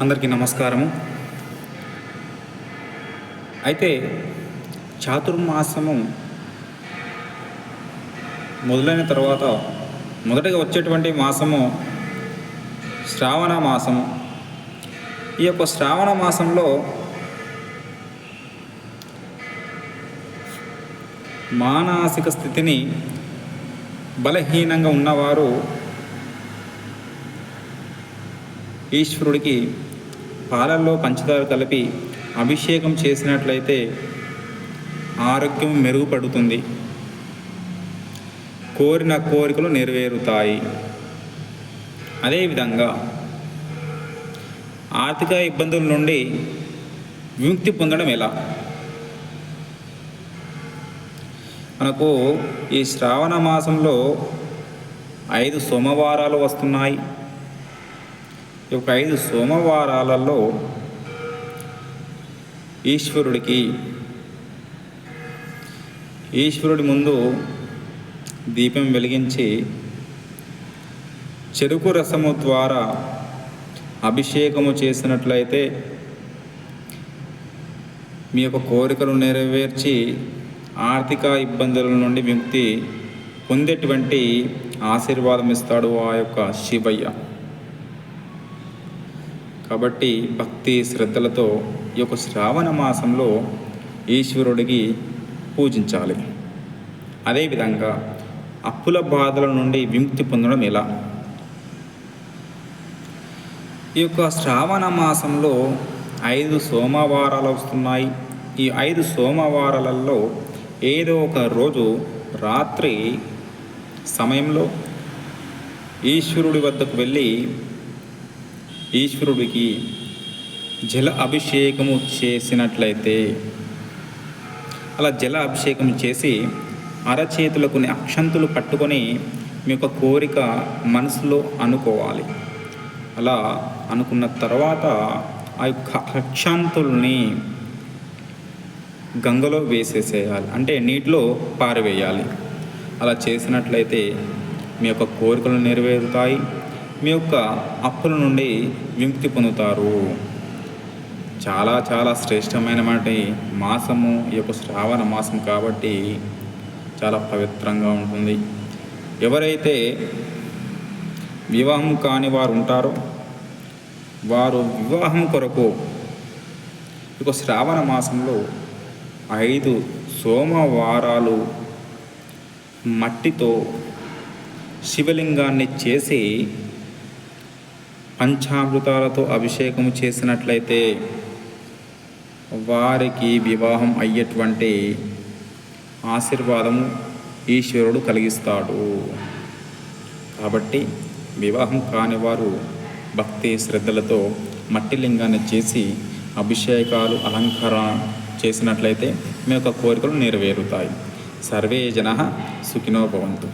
అందరికీ నమస్కారము. అయితే చాతుర్మాసము మొదలైన తర్వాత మొదటగా వచ్చేటువంటి మాసము శ్రావణ మాసము. ఈ యొక్క శ్రావణ మాసంలో మానసిక స్థితిని బలహీనంగా ఉన్నవారు ఈశ్వరుడికి పాలల్లో పంచదార కలిపి అభిషేకం చేసినట్లయితే ఆరోగ్యం మెరుగుపడుతుంది, కోరిన కోరికలు నెరవేరుతాయి. అదేవిధంగా ఆర్థిక ఇబ్బందుల నుండి విముక్తి పొందడం ఎలా? మనకు ఈ శ్రావణ మాసంలో 5 సోమవారాలు వస్తున్నాయి. ఈ యొక్క 5 సోమవారాలలో ఈశ్వరుడి ముందు దీపం వెలిగించి చెరుకు రసము ద్వారా అభిషేకము చేసినట్లయితే మీ యొక్క కోరికలు నెరవేర్చి ఆర్థిక ఇబ్బందుల నుండి విముక్తి పొందేటువంటి ఆశీర్వాదం ఇస్తాడు ఆ యొక్క శివయ్య. కాబట్టి భక్తి శ్రద్ధలతో ఈ యొక్క శ్రావణ మాసంలో ఈశ్వరుడికి పూజించాలి. అదేవిధంగా అప్పుల బాధల నుండి విముక్తి పొందడం ఎలా? ఈ యొక్క శ్రావణ మాసంలో 5 సోమవారాలు వస్తున్నాయి. ఈ 5 సోమవారాలలో ఏదో ఒక రోజు రాత్రి సమయంలో ఈశ్వరుడి వద్దకు వెళ్ళి ఈశ్వరుడికి జల అభిషేకము చేసినట్లయితే, అలా జల అభిషేకం చేసి అరచేతులకు కొన్ని అక్షంతులు పట్టుకొని మీ యొక్క కోరిక మనసులో అనుకోవాలి. అలా అనుకున్న తర్వాత ఆ యొక్క అక్షంతుల్ని గంగలో వేసేసేయాలి, అంటే నీటిలో పారవేయాలి. అలా చేసినట్లయితే మీ యొక్క కోరికలు నెరవేరుతాయి, మీ యొక్క అప్పుల నుండి విముక్తి పొందుతారు. చాలా చాలా శ్రేష్టమైనటువంటి మాసము ఈ యొక్క శ్రావణ మాసం కాబట్టి చాలా పవిత్రంగా ఉంటుంది. ఎవరైతే వివాహం కాని వారు ఉంటారో వారు వివాహం కొరకు ఈ యొక్క శ్రావణ మాసంలో 5 సోమవారాలు మట్టితో శివలింగాన్ని చేసి పంచామృతాలతో అభిషేకం చేసినట్లయితే వారికి వివాహం అయ్యేటువంటి ఆశీర్వాదము ఈశ్వరుడు కలిగిస్తాడు. కాబట్టి వివాహం కాని వారు భక్తి శ్రద్ధలతో మట్టి లింగాన్ని చేసి అభిషేకాలు అలంకరణ చేసినట్లయితే మీ యొక్క కోరికలు నెరవేరుతాయి. సర్వే జనః సుఖినో భవంతు.